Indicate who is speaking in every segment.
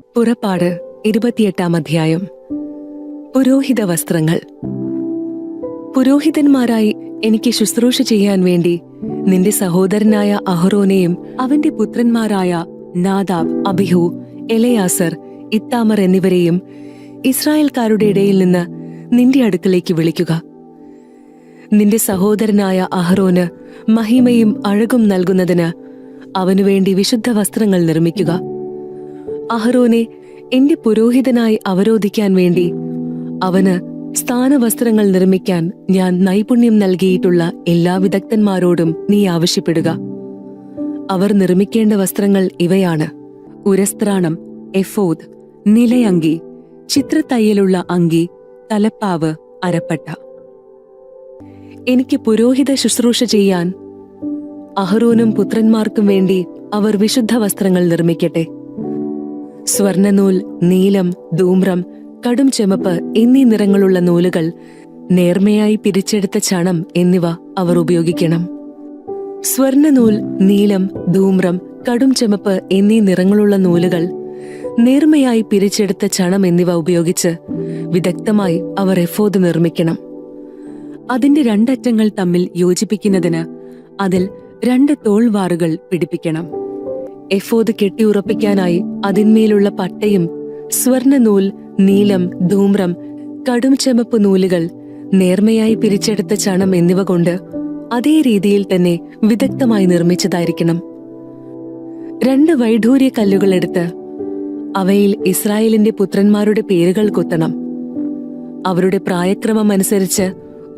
Speaker 1: പുറപ്പാട് 28 അധ്യായം. പുരോഹിത വസ്ത്രങ്ങൾ. പുരോഹിതന്മാരായി എനിക്ക് ശുശ്രൂഷ ചെയ്യാൻ വേണ്ടി നിന്റെ സഹോദരനായ അഹ്റോനെയും അവന്റെ പുത്രന്മാരായ നാദാബ്, അബിഹു, എലയാസർ, ഇത്താമർ എന്നിവരെയും ഇസ്രായേൽക്കാരുടെ ഇടയിൽ നിന്ന് നിന്റെ അടുക്കലേക്ക് വിളിക്കുക. നിന്റെ സഹോദരനായ അഹ്റോന് മഹിമയും അഴകും നൽകുന്നതിന് അവനുവേണ്ടി വിശുദ്ധ വസ്ത്രങ്ങൾ നിർമ്മിക്കുക. അഹ്റോനെ എന്റെ പുരോഹിതനായി അവരോധിക്കാൻ വേണ്ടി അവന് സ്ഥാനവസ്ത്രങ്ങൾ നിർമ്മിക്കാൻ ഞാൻ നൈപുണ്യം നൽകിയിട്ടുള്ള എല്ലാ വിദഗ്ധന്മാരോടും നീ ആവശ്യപ്പെടുക. അവർ നിർമ്മിക്കേണ്ട വസ്ത്രങ്ങൾ ഇവയാണ്: ഉരസ്ത്രാണം, എഫോദ്, നിലയങ്കി, ചിത്രത്തയ്യലുള്ള അങ്കി, തലപ്പാവ്, അരപ്പട്ട. എനിക്ക് പുരോഹിത ശുശ്രൂഷ ചെയ്യാൻ അഹ്റോനും പുത്രന്മാർക്കും വേണ്ടി അവർ വിശുദ്ധ വസ്ത്രങ്ങൾ നിർമ്മിക്കട്ടെ. സ്വർണനൂൽ, നീലം, ധൂമ്രം, കടും ചെമപ്പ് എന്നീ നിറങ്ങളുള്ള നൂലുകൾ, നേർമയായി പിരിച്ചെടുത്ത ചണം എന്നിവ അവർ ഉപയോഗിക്കണം. സ്വർണനൂൽ, നീലം, ധൂമ്രം, കടും ചെമപ്പ് എന്നീ നിറങ്ങളുള്ള നൂലുകൾ, നേർമയായി പിരിച്ചെടുത്ത ചണം എന്നിവ ഉപയോഗിച്ച് വിദഗ്ധമായി അവർ എഫോദ് നിർമ്മിക്കണം. അതിന്റെ രണ്ടറ്റങ്ങൾ തമ്മിൽ യോജിപ്പിക്കുന്നതിന് അതിൽ 2 തോൾവാറുകൾ പിടിപ്പിക്കണം. എഫോദ് കെട്ടിയുറപ്പിക്കാനായി അതിന്മേലുള്ള പട്ടയും സ്വർണനൂൽ, നീലം, ധൂമ്രം, കടും ചെമപ്പ് നൂലുകൾ, നേർമയായി പിരിച്ചെടുത്ത ചണം എന്നിവ കൊണ്ട് അതേ രീതിയിൽ തന്നെ വിദഗ്ധമായി നിർമ്മിച്ചതായിരിക്കണം. 2 വൈഡൂര്യ കല്ലുകൾ എടുത്ത് അവയിൽ ഇസ്രായേലിന്റെ പുത്രന്മാരുടെ പേരുകൾ കൊത്തണം. അവരുടെ പ്രായക്രമം അനുസരിച്ച്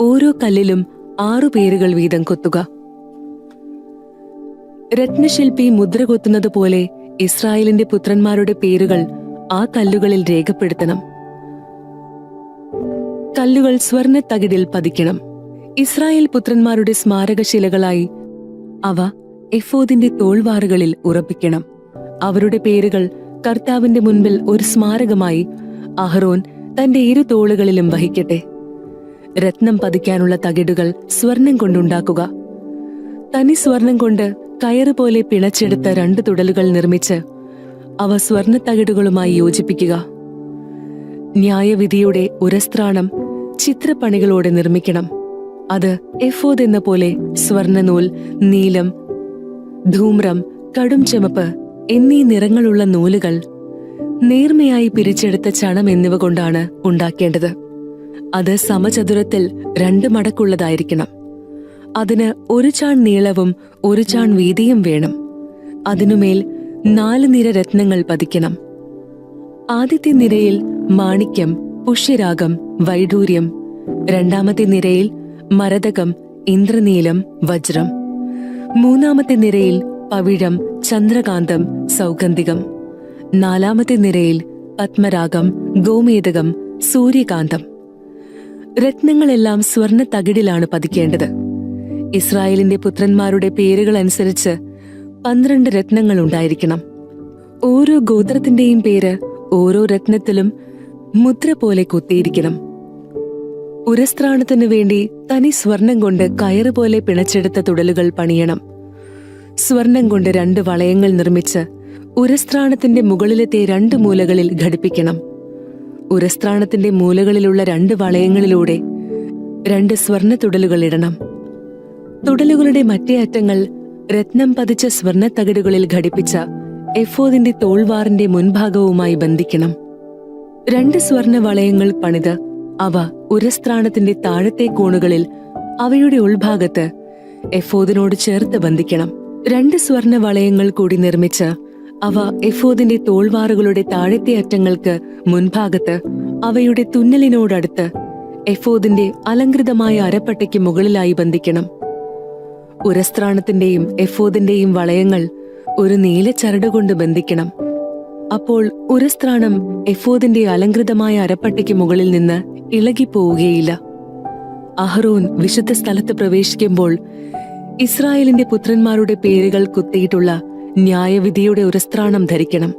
Speaker 1: ഓരോ കല്ലിലും 6 പേരുകൾ വീതം കൊത്തുക. രത്നശില്പി മുദ്ര കൊത്തുന്നത് പോലെ ഇസ്രായേലിന്റെ പുത്രന്മാരുടെ പേരുകൾ ആ കല്ലുകളിൽ രേഖപ്പെടുത്തണം. കല്ലുകൾ സ്വർണ്ണത്തകിടിൽ പതിക്കണം. ഇസ്രായേൽ പുത്രന്മാരുടെ സ്മാരകശിലകളായി അവ എഫോദിന്റെ തോൾവാറുകളിൽ ഉറപ്പിക്കണം. അവരുടെ പേരുകൾ കർത്താവിന്റെ മുൻപിൽ ഒരു സ്മാരകമായി അഹ്റോൻ തന്റെ 2 തോളുകളിലും വഹിക്കട്ടെ. രത്നം പതിക്കാനുള്ള തകിടുകൾ സ്വർണം കൊണ്ടുണ്ടാക്കുക. തനി സ്വർണം കൊണ്ട് കയറുപോലെ പിണച്ചെടുത്ത 2 തുടലുകൾ നിർമ്മിച്ച് അവ സ്വർണ്ണത്തകിടുകളുമായി യോജിപ്പിക്കുക. ന്യായവിധിയുടെ ഉരസ്ത്രാണം ചിത്രപ്പണികളോടെ നിർമ്മിക്കണം. അത് എഫോദ് എന്ന പോലെ സ്വർണനൂൽ, നീലം, ധൂമ്രം, കടും ചെമപ്പ് എന്നീ നിറങ്ങളുള്ള നൂലുകൾ, നേർമയായി പിരിച്ചെടുത്ത ചണം എന്നിവ കൊണ്ടാണ് ഉണ്ടാക്കേണ്ടത്. അത് സമചതുരത്തിൽ 2 മടക്കുള്ളതായിരിക്കണം. അതിന് 1 ചാൺ നീളവും 1 ചാൺ വീതിയും വേണം. അതിനുമേൽ 4 നിര രത്നങ്ങൾ പതിക്കണം. ആദ്യത്തെ നിരയിൽ മാണിക്യം, പുഷ്യരാഗം, വൈഡൂര്യം. രണ്ടാമത്തെ നിരയിൽ മരതകം, ഇന്ദ്രനീലം, വജ്രം. മൂന്നാമത്തെ നിരയിൽ പവിഴം, ചന്ദ്രകാന്തം, സൗഗന്ധികം. 4-ാമത്തെ നിരയിൽ പത്മരാഗം, ഗോമേതകം, സൂര്യകാന്തം. രത്നങ്ങളെല്ലാം സ്വർണ്ണ തകിടിലാണ് പതിക്കേണ്ടത്. ഇസ്രായേലിന്റെ പുത്രന്മാരുടെ പേരുകൾ അനുസരിച്ച് 12 രത്നങ്ങൾ ഉണ്ടായിരിക്കണം. ഓരോ ഗോത്രത്തിന്റെയും പേര് ഓരോ രത്നത്തിലും മുദ്ര പോലെ കൊത്തിയിരിക്കണം. ഉരസ്ത്രാണത്തിനു വേണ്ടി തനി സ്വർണം കൊണ്ട് കയറുപോലെ പിണച്ചെടുത്ത തുടലുകൾ പണിയണം. സ്വർണം കൊണ്ട് 2 വളയങ്ങൾ നിർമ്മിച്ച് ഉരസ്ത്രാണത്തിന്റെ മുകളിലത്തെ 2 മൂലകളിൽ ഘടിപ്പിക്കണം. ഉരസ്ത്രാണത്തിന്റെ മൂലകളിലുള്ള 2 വളയങ്ങളിലൂടെ 2 സ്വർണ്ണ തുടലുകൾ ഇടണം. തുടലുകളുടെ മറ്റേ അറ്റങ്ങൾ രത്നം പതിച്ച സ്വർണ്ണത്തകിടുകളിൽ ഘടിപ്പിച്ച എഫോദിന്റെ തോൾവാറിന്റെ മുൻഭാഗവുമായി ബന്ധിക്കണം. 2 സ്വർണ്ണ വളയങ്ങൾ പണിത് അവ ഉരസ്ത്രാണത്തിന്റെ താഴത്തെ കോണുകളിൽ അവയുടെ ഉൾഭാഗത്ത് എഫോദിനോട് ചേർത്ത് ബന്ധിക്കണം. 2 സ്വർണ്ണ വളയങ്ങൾ കൂടി നിർമ്മിച്ച് അവ എഫോദിന്റെ തോൾവാറുകളുടെ താഴത്തെ അറ്റങ്ങൾക്ക് മുൻഭാഗത്ത് അവയുടെ തുന്നലിനോടടുത്ത് എഫോദിന്റെ അലങ്കൃതമായ അരപ്പട്ടയ്ക്ക് മുകളിലായി ബന്ധിക്കണം. ഉരസ്ത്രാണത്തിന്റെയും എഫോദിന്റെയും വളയങ്ങൾ ഒരു നീല ചരടുകൊണ്ട് ബന്ധിക്കണം. അപ്പോൾ ഉരസ്ത്രാണം എഫോദിന്റെ അലങ്കൃതമായ അരപ്പട്ടയ്ക്ക് മുകളിൽ നിന്ന് ഇളകിപ്പോവുകയില്ല. അഹ്റോൻ വിശുദ്ധ സ്ഥലത്ത് പ്രവേശിക്കുമ്പോൾ ഇസ്രായേലിന്റെ പുത്രന്മാരുടെ പേരുകൾ കുത്തിയിട്ടുള്ള ന്യായവിധിയുടെ ഉരസ്ത്രാണം ധരിക്കണം.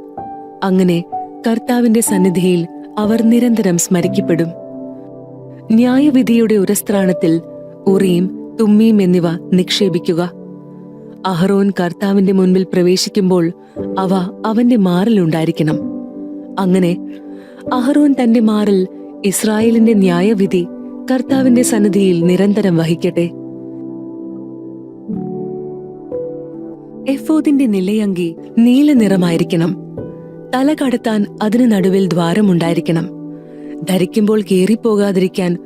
Speaker 1: അങ്ങനെ കർത്താവിന്റെ സന്നിധിയിൽ അവർ നിരന്തരം സ്മരിക്കപ്പെടും. ന്യായവിധിയുടെ ഉരസ്ത്രാണത്തിൽ ഉറീം, തുമ്മീം എന്നിവ നിക്ഷേപിക്കുക. അഹ്റോൻ കർത്താവിന്റെ മുൻപിൽ പ്രവേശിക്കുമ്പോൾ അവ അവന്റെ മാറിലുണ്ടായിരിക്കണം. അങ്ങനെ അഹറോൻ തന്റെ മാറിൽ ഇസ്രായേലിന്റെ ന്യായവിധി കർത്താവിന്റെ സന്നിധിയിൽ നിരന്തരം വഹിക്കട്ടെ. എഫോദിന്റെ നിലയങ്കി നീല നിറമായിരിക്കണം. തല കടത്താൻ അതിന് നടുവിൽ ദ്വാരമുണ്ടായിരിക്കണം. ധരിക്കുമ്പോൾ കീറിപ്പോകാതിരിക്കാൻ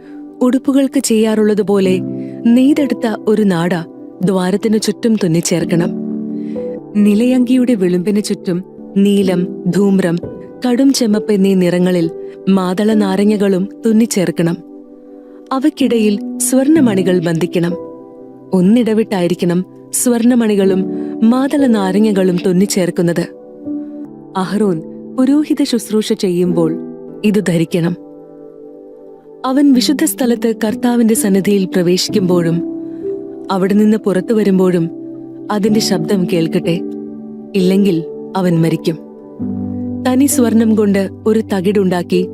Speaker 1: ഉടുപ്പുകൾക്ക് ചെയ്യാറുള്ളതുപോലെ നെയ്തെടുത്ത ഒരു നാട ദ്വാരത്തിനു ചുറ്റും തുന്നിച്ചേർക്കണം. നിലയങ്കിയുടെ വിളുമ്പിന് ചുറ്റും നീലം, ധൂമ്രം, കടും ചെമ്മപ്പ് എന്നീ നിറങ്ങളിൽ മാതള നാരങ്ങകളും തുന്നിച്ചേർക്കണം. അവയ്ക്കിടയിൽ സ്വർണമണികൾ ബന്ധിക്കണം. ഒന്നിടവിട്ടായിരിക്കണം സ്വർണമണികളും മാതള നാരങ്ങകളും തുന്നിച്ചേർക്കുന്നത്. അഹ്റോൻ പുരോഹിത ശുശ്രൂഷ ചെയ്യുമ്പോൾ ഇത് ധരിക്കണം. അവൻ വിശുദ്ധ സ്ഥലത്ത് കർത്താവിന്റെ സന്നിധിയിൽ പ്രവേശിക്കുമ്പോഴും അവിടെ നിന്ന് പുറത്തു വരുമ്പോഴും അതിന്റെ ശബ്ദം കേൾക്കട്ടെ. ഇല്ലെങ്കിൽ അവൻ മരിക്കും. തനി സ്വർണം കൊണ്ട് ഒരു തകിടുണ്ടാക്കി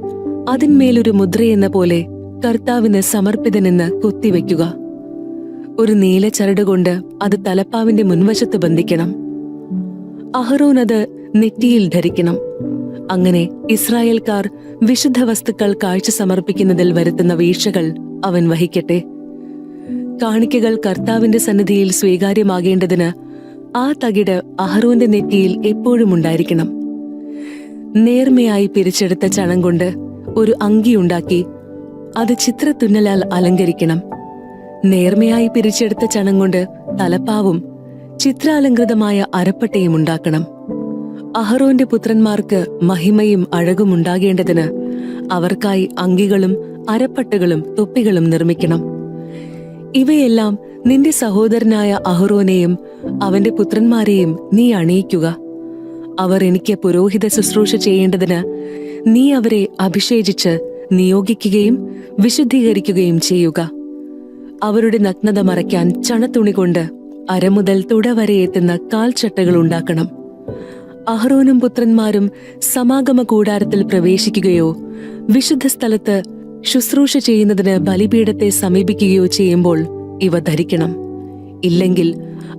Speaker 1: അതിന്മേലൊരു മുദ്രയെന്ന പോലെ കർത്താവിന് സമർപ്പിതനെന്ന് കൊത്തിവെക്കുക. ഒരു നീല ചരടുകൊണ്ട് അത് തലപ്പാവിന്റെ മുൻവശത്ത് ബന്ധിക്കണം. അഹ്റോൻ അത് നെറ്റിയിൽ ധരിക്കണം. അങ്ങനെ ഇസ്രായേൽക്കാർ വിശുദ്ധ വസ്തുക്കൾ കാഴ്ച സമർപ്പിക്കുന്നതിൽ വരുത്തുന്ന വീഴ്ചകൾ അവൻ വഹിക്കട്ടെ. കാണിക്കകൾ കർത്താവിന്റെ സന്നിധിയിൽ സ്വീകാര്യമാകേണ്ടതിന് ആ തകിട് അഹ്റോന്റെ നെറ്റിയിൽ എപ്പോഴും ഉണ്ടായിരിക്കണം. നേർമയായി പിരിച്ചെടുത്ത ചണം കൊണ്ട് ഒരു അങ്കിയുണ്ടാക്കി അത് ചിത്രത്തുന്നലാൽ അലങ്കരിക്കണം. നേർമയായി പിരിച്ചെടുത്ത ചണം കൊണ്ട് തലപ്പാവും ചിത്രാലങ്കൃതമായ അരപ്പട്ടയും ഉണ്ടാക്കണം. അഹ്റോന്റെ പുത്രന്മാർക്ക് മഹിമയും അഴകും ഉണ്ടാകേണ്ടതിന് അവർക്കായി അങ്കികളും അരപ്പട്ടകളും തൊപ്പികളും നിർമ്മിക്കണം. ഇവയെല്ലാം നിന്റെ സഹോദരനായ അഹ്റോനെയും അവന്റെ പുത്രന്മാരെയും നീ അണിയിക്കുക. അവർ എനിക്ക് പുരോഹിത ശുശ്രൂഷ ചെയ്യേണ്ടതിന് നീ അവരെ അഭിഷേചിച്ച് നിയോഗിക്കുകയും വിശുദ്ധീകരിക്കുകയും ചെയ്യുക. അവരുടെ നഗ്നത മറയ്ക്കാൻ ചണത്തുണി കൊണ്ട് അരമുതൽ തുടവരെ എത്തുന്ന കാൽച്ചട്ടകൾ ഉണ്ടാക്കണം. അഹ്റോനും പുത്രന്മാരും സമാഗമ കൂടാരത്തിൽ പ്രവേശിക്കുകയോ വിശുദ്ധ സ്ഥലത്ത് ശുശ്രൂഷ ചെയ്യുന്നതിന് ബലിപീഠത്തെ സമീപിക്കുകയോ ചെയ്യുമ്പോൾ ഇവ ധരിക്കണം. ഇല്ലെങ്കിൽ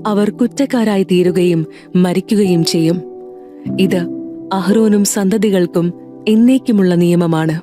Speaker 1: അവർ കുറ്റക്കാരായി തീരുകയും മരിക്കുകയും ചെയ്യും. ഇത് അഹ്റോനും സന്തതികൾക്കും എന്നേക്കുമുള്ള നിയമമാണ്.